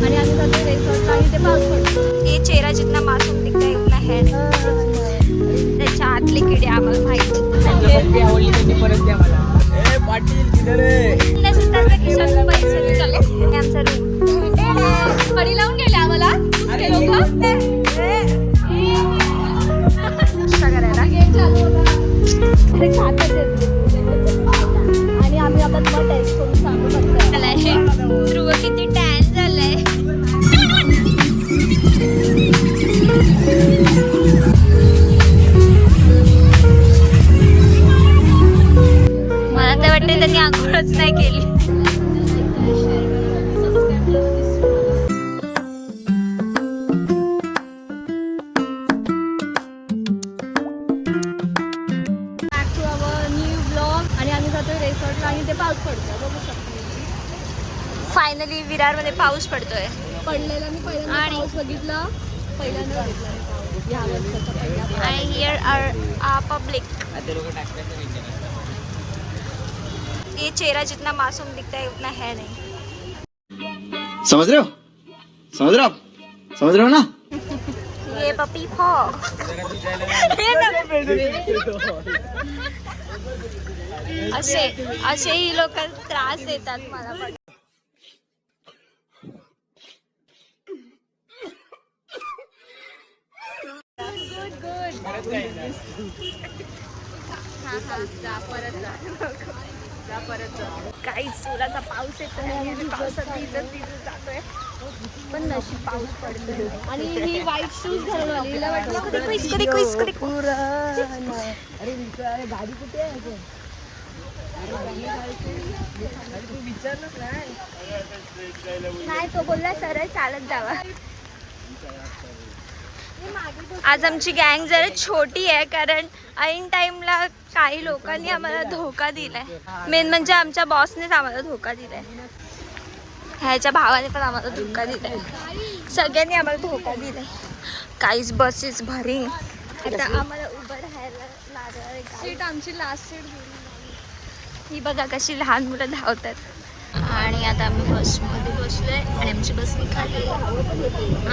आणि आम्ही जातो रिसॉर्टला आणि ते पाऊस पडतो. ये चेहरा जितना मासूम दिखता है उतना है नहीं. त्याच्या आतले किडे आम्हाला माहिती. आवडली त्यांनी परत द्या मला. ए पाटील किधर आहे? त्याच्या खिशातून पैसे निघाले. हे आमचा रूम. कडी लावून गेले आम्हाला ते लोक. करायला गेम चालू होता ते खातात आणि आम्ही आता तुम्हाला टेस्ट करून सांगू शकतो. ध्रुव किती टॅन झालाय. मला तर वाटतं त्यांनी आंघोळच नाही केली. रिसॉर्टला आणि ते पाऊस पडतो बघू शकतो. फायनली विरारमध्ये पाऊस पडतोय. पडलेला मी पहिल्यांदा आणि- पाऊस बघितला. पहिल्यांदा बघितला मी पाऊस या वर्षाचा पहिला पाऊस. आणि हिअर आर पब्लिक. ये चेहरा जितना मासूम दिखता है उतना है नहीं. समझ रहे हो? समझ रहे हो आप? समझ रहे हो ना? ये पपी फो. असे ही लोक त्रास देतात मला पण. काही जोराचा पाऊस येतो आणि आम्ही पावसात भिजत जातोय. पण नशीब पाऊस पडतोय. आणि ही व्हाईट शूज घालून आली. हिला वाटलं अरे गाडी कुठे आहे? नाही तो बोलला सरळ चालत जावा. आज आमची गँग जरा छोटी आहे कारण ऐन टाइमला काही लोकांनी आम्हाला धोका दिलाय. मेन म्हणजे आमच्या बॉसनेच आम्हाला धोका दिलाय. ह्याच्या भावाने पण आम्हाला धोका दिलाय. सगळ्यांनी आम्हाला धोका दिलाय. काहीच बसेस भरिंग. आता आम्हाला उभं राहायला लागणार आहे. सीट आमची लास्ट सीट गेली. ही बघा कशी लहान मुलं धावतात. आणि आता आम्ही बसमध्ये बसलोय आणि आमची बस निघाली.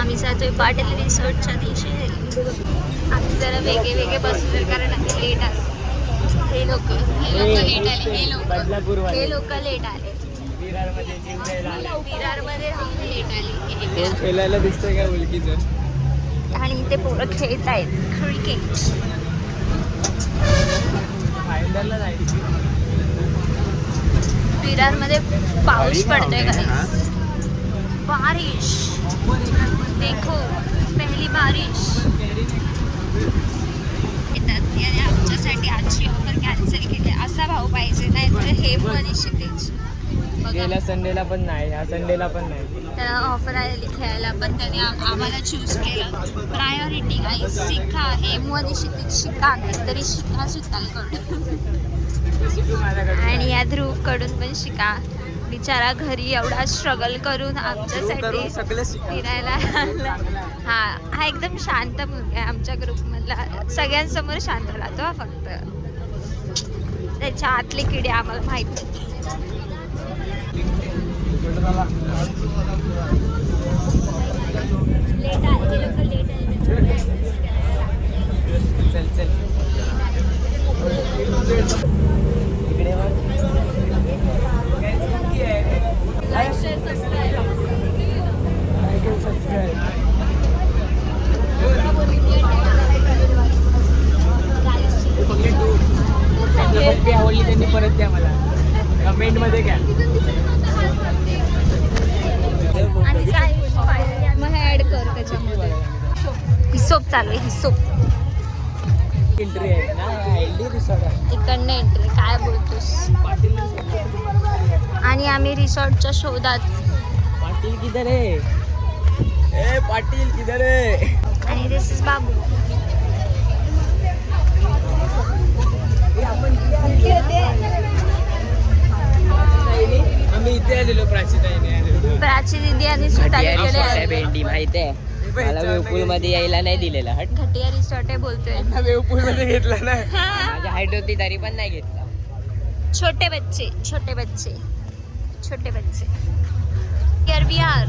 आम्ही जातोय पाटील रिसॉर्टच्या दिशेने. आम्ही जरा वेगळे वेगळे बसलोय कारण आम्ही लेट आलो. हे लोक लेट आले. हे लोक लेट आले. विरारमध्ये राहून लेट आले. खेळायला दिसतंय का मुलगीचं? आणि इथे पोरं खेळत आहेत क्रिकेट. फायनलला जायचं. विरारमध्ये पाऊस पडतोय का? बारिश देखो पहली बारिश. येतात याने आमच्यासाठी आजची ऑफर कॅन्सल केली. असा भाव पाहिजे नाही तर हे आणि शिकेच. गेल्या संडेला पण नाही, ह्या संडेला पण नाही. त्याला ऑफर आलेली खेळायला पण त्याने आम्हाला चूज केलं. प्रायोरिटी काही शिका. हेमू आणि क्षितिज शिका तरी शिका शीतलकडून आणि या ध्रुवकडून पण शिका. बिचारा घरी एवढा स्ट्रगल करून आमच्यासाठी फिरायला आला. हा एकदम शांत मुलगा आहे आमच्या ग्रुपमधला. सगळ्यांसमोर शांत राहतो हा फक्त. त्याच्या आतले किडे आम्हाला माहिती. लेट आले लोक लेट आले. चल चल इकडे लाईक शेअर सबस्क्राईब. आवडली त्यांनी परत द्या मला. कमेंट मध्ये घ्या. आणि काय मग ऍड कर त्याच्यामध्ये. हिशोब चालू आहे हिशोब. एंट्री आहे ना एलडी रिसॉर्ट आहे. इकडनं एंट्री काय बोलतोस. पाटील आणि आम्ही रिसॉर्टच्या शोधात. पाटील किधर आहे? ए पाटील किधर आहे? आणि दिस इज बाबू. आम्ही इथे आलेलो. प्राची दिदी आणि सुतालीकडे आले. भेंडी माहिती आहे मला. वेवपूल मध्ये यायला नाही दिलेला. हट. घटिया रिसॉर्ट आहे बोलतोय. वेवपूल मध्ये घेतला नाही. माझी हाईट होती तरी पण नाही घेतला. छोटे बच्चे छोटे बच्चे छोटे बच्चे. हियर वी आर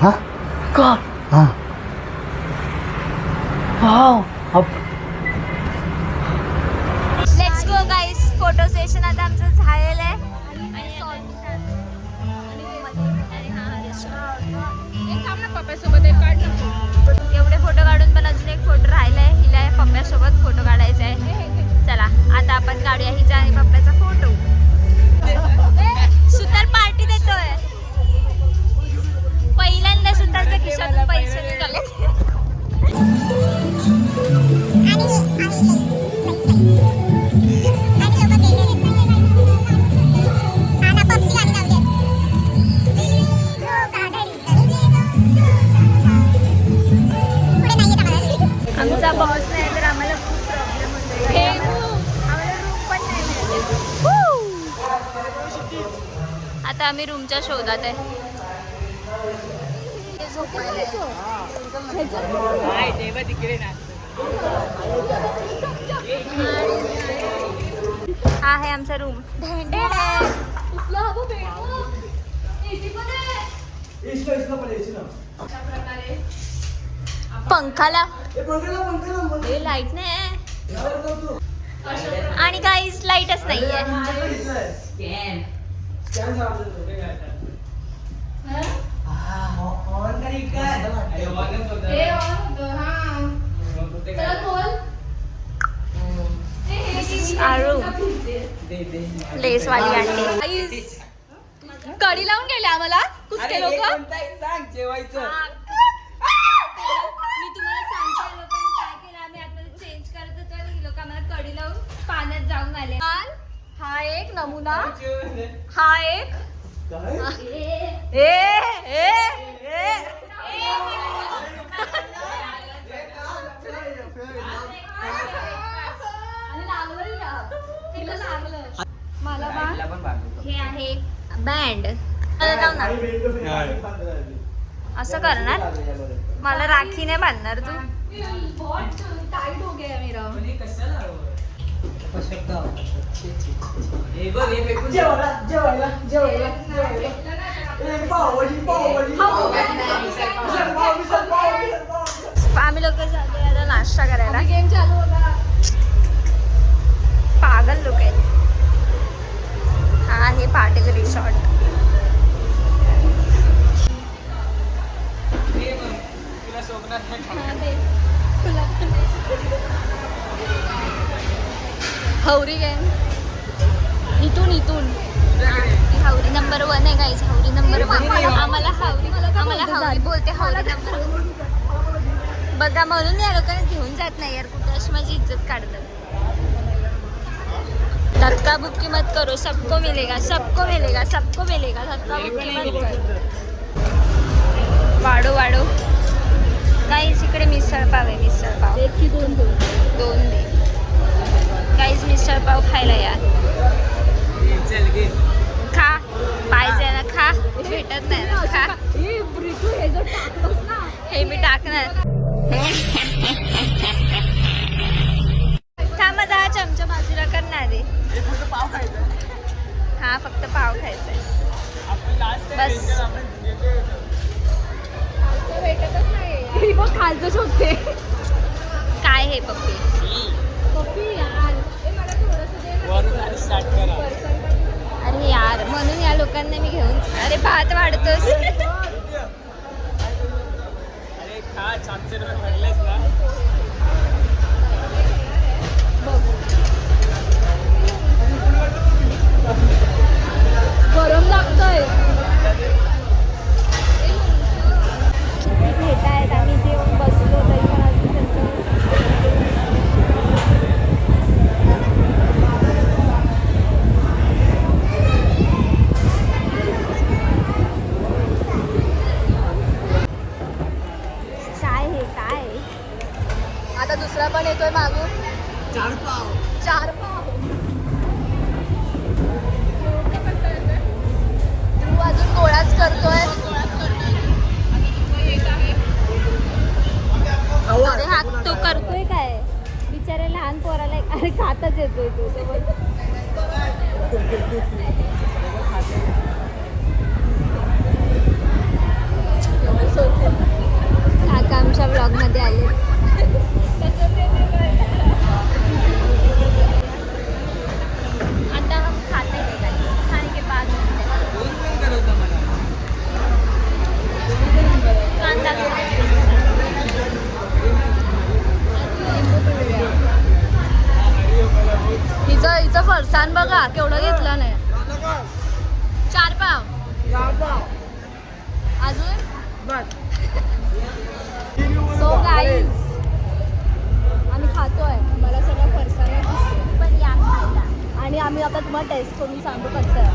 हा का हा let's go guys. Photo session आता आमचं झालेलं आहे. एवढे फोटो काढून पण अजून एक फोटो राहिलाय. हिला पप्प्यासोबत फोटो काढायचा आहे. चला आता आपण काढूया हिचा आणि पप्प्याचा फोटो. सुतार पार्टी देतोय. पहिल्यांदा सुतारच्या खिशातून पैसे निघाले. आमचा बॉस नाही तर आम्हाला खूप प्रॉब्लेम होतो. आम्हाला रूम पण नाही मिळते. आता आम्ही रूमच्या शोधात आहे. हा आहे आमचा रूम. पंखाला लाईट नाही आणि काहीच लाईटच नाहीये. लेस वाली आंटी कडी लावून गेले आम्हाला कुठे लोक. जेवायचं मी तुम्हाला सांगते लोकांनी काय केलं. आम्ही आतमध्ये चेंज करत होतो आणि लोक आम्हाला कडी लावून पाण्यात जाऊन आले. हा एक नमुना. हा एक मला हे आहे बँड. असं करणार मला राखी नाही बांधणार तू. आम्ही लोक जातो आता नाश्ता करायला. गेम चालू होता. पागल लोक आहेत. हा हे पाटील रिसॉर्ट. हौरी गँग इथून हौरी नंबर 1 आहे गाईज. हौरी नंबर 1. आम्हाला हौरी बोलते. हौरी नंबर 1 बघा म्हणून या लोकांना घेऊन जात नाही यार कुठे. अशी माझी इज्जत काढतात. धक्का बुक्की मत करो सबको मिलेगा सबको मिलेगा सबको मिलेगा. धक्का बुक्की मत करो. वाढो काहीच इकडे मिसळ पाव आहे. मिसळ पाव 1 की 2 दे. काहीच मिसळ पाव खायला या. खा पाहिजे ना खा. भेटत नाही ना खा. हे मी टाकणार. थांबा हा चमचा बाजूला करणार आहे. हा फक्त पाव खायचा आहे बस. खालचं शोधते. काय हे पप्पी. अरे यार म्हणून या लोकांना मी घेऊन. अरे भात वाढतोस. गरम लागतंय. घेत आहेत. आम्ही जेवण बसलो तरी पण अजून काय हे काय. आता दुसरा पण येतोय मागून. 4 पाव. तू अजून गोळाच करतोय. अरे हा तो करतोय काय बिचारे लहान पोराला. अरे खातच येतोय तो. फरसाण बघा केवढं घेतलं नाही. 4 पाव अजून. सो गाईज आम्ही खातोय. मला सगळं फरसाणच दिसतंय. पण या खायला. आणि आम्ही आता तुम्हाला टेस्ट करून सांगू कसं आहे.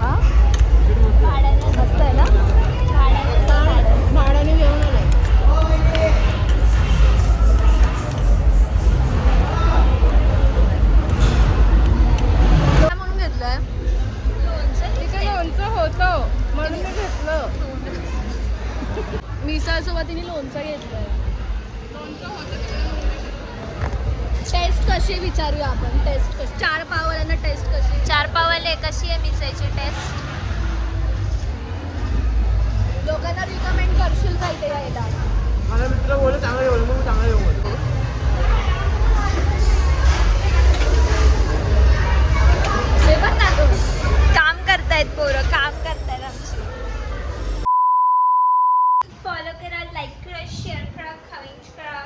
हा मस्त आहे ना. भाड्याने घेऊन आलाय. म्हणून घेतलंय. लोणचं होतं म्हणून मी घेतलं. मिसळसोबत तिने लोणचं घेतलंय. टेस्ट कशी विचारूया आपण. टेस्ट कशी 4 पाववाल्यांना टेस्ट कशी. 4 पावाले कशी आहे मिसळची टेस्ट. लोकांना रिकमेंड करशील काय ते यायला. माझा मित्र बोलले चांगलं येऊ मग चांगलं येऊ. हे पण ना तो काम करतायत पोरं, काम करतायत आमची. फॉलो करा, लाईक करा, शेअर करा, कमेंट करा,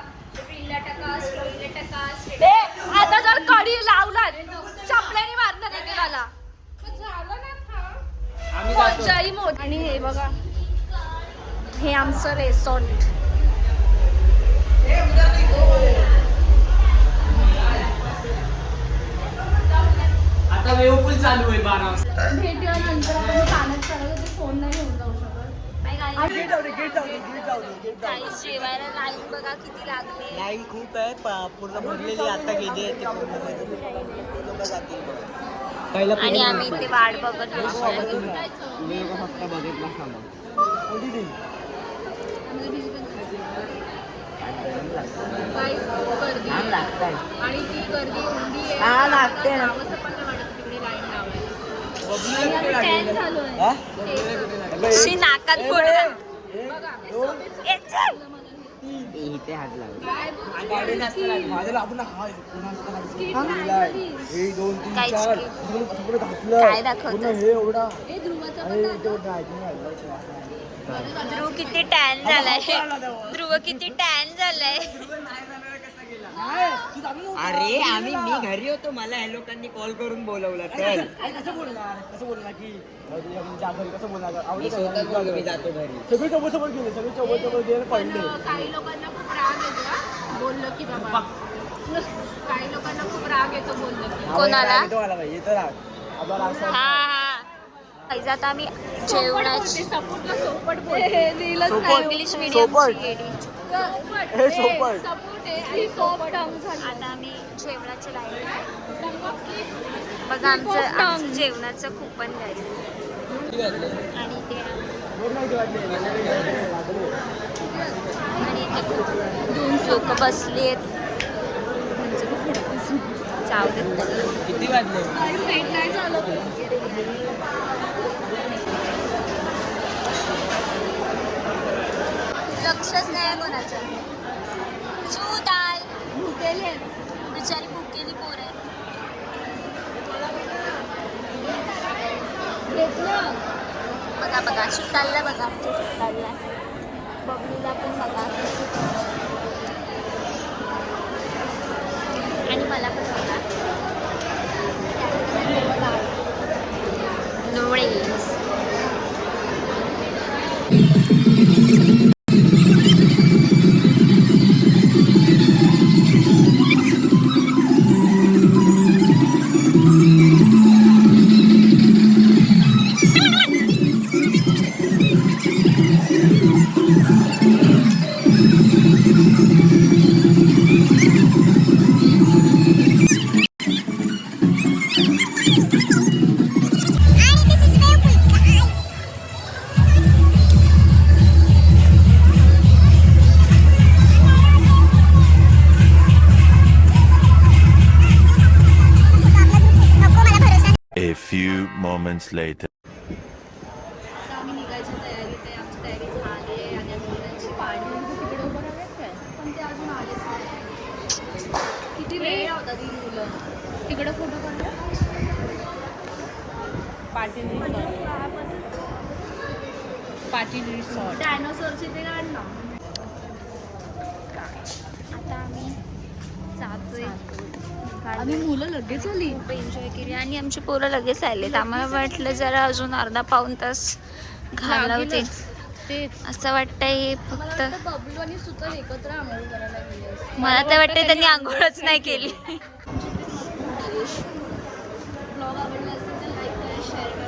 रीलला टाका, स्टोरीला टाका. आता जर कडी लावला चपल्याने मारणार एकेकाला. कोणच्याही मोठ. आणि हे बघा हे आमचं रेसॉर्ट. आता वेवपूल चालू आहे 12 वाजता. भेटूया नंतर. आपण पाण्यात चाललं तर फोन नाही घेऊन जाऊ शकत. गेट लावले गेट लावले गेट लावले. काही जेवायला लाईन बघा किती लागली. लाईन खूप आहे पूर्ण भरलेली. आता गेली ते लोक जातील. पहिला आणि आम्ही इथे वाट बघत बसलोय. फक्त बघितला सांगा. गर्दी आणि ती गर्दी उंडी आहे. हा लागते ना. चालू आहे. शी नाकात फोडलं. इथे हात लागला. काय दाखवतोस? हे ध्रुवाचं ध्रुव किती टॅन झालाय. ध्रुव किती टॅन झालाय. अरे मी घरी होतो. मला ह्या लोकांनी कॉल करून बोलवलं. चल कसं बोलणार की कसं बोलणार. मी जातो घरी. सगळे सोबत गेले. सगळे सोबत गेले पडले. काही लोकांना खूप राग येतो बोललं की बाबा. काही लोकांना खूप राग येतो बोललं की. कोणाला? येतो राग. हा हा. आता आम्ही जेवणाची सपोर्टला सोपट बोल. इंग्लिश मीडियमची हे सोपट. आता आम्ही जेवणाची लाईन. बघा आमचं जेवणाचं कुपन द्यायचं. आणि ते आणि इथे 2 लोक बसली आहेत. चावलेत. किती वाजले? नाही झालं. लक्षच नाही कोणाचं. चूदाल भुकेले बिचारी भुकेली पोर आहे. घेतलं. बघा बघा सुतालला बघा. आमच्या सुतालला बबलूला पण बघा. आणि मला पण बघा. नोळेस. A few moments later. आम्ही निघायच्या तयारीत आहे. आमची तयारी झाली आहे. आणि आम्ही मुलांची पाणी तिकडे उभं राहिलेत काय. पण ते अजून आलेच नाही. किती वेळ होता ती मुलं. तिकडे फोटो काढला. पाटील रिसॉर्ट. डायनोसॉरचे ते काढ ना. आता आम्ही जातोय. आम्ही मुलं लगेच आली. खूप एन्जॉय केली आणि आमची पोरं लगेच आलेत. आम्हाला वाटलं जरा अजून अर्धा पाऊण तास घालवते असं वाटतंय. फक्त बबलू आणि सुतल एकत्र आंघोळ करायला गेले. मला तर वाटतंय त्यांनी आंघोळच नाही केली. ब्लॉग आवडला असेल तर लाईक करा, शेअर करा.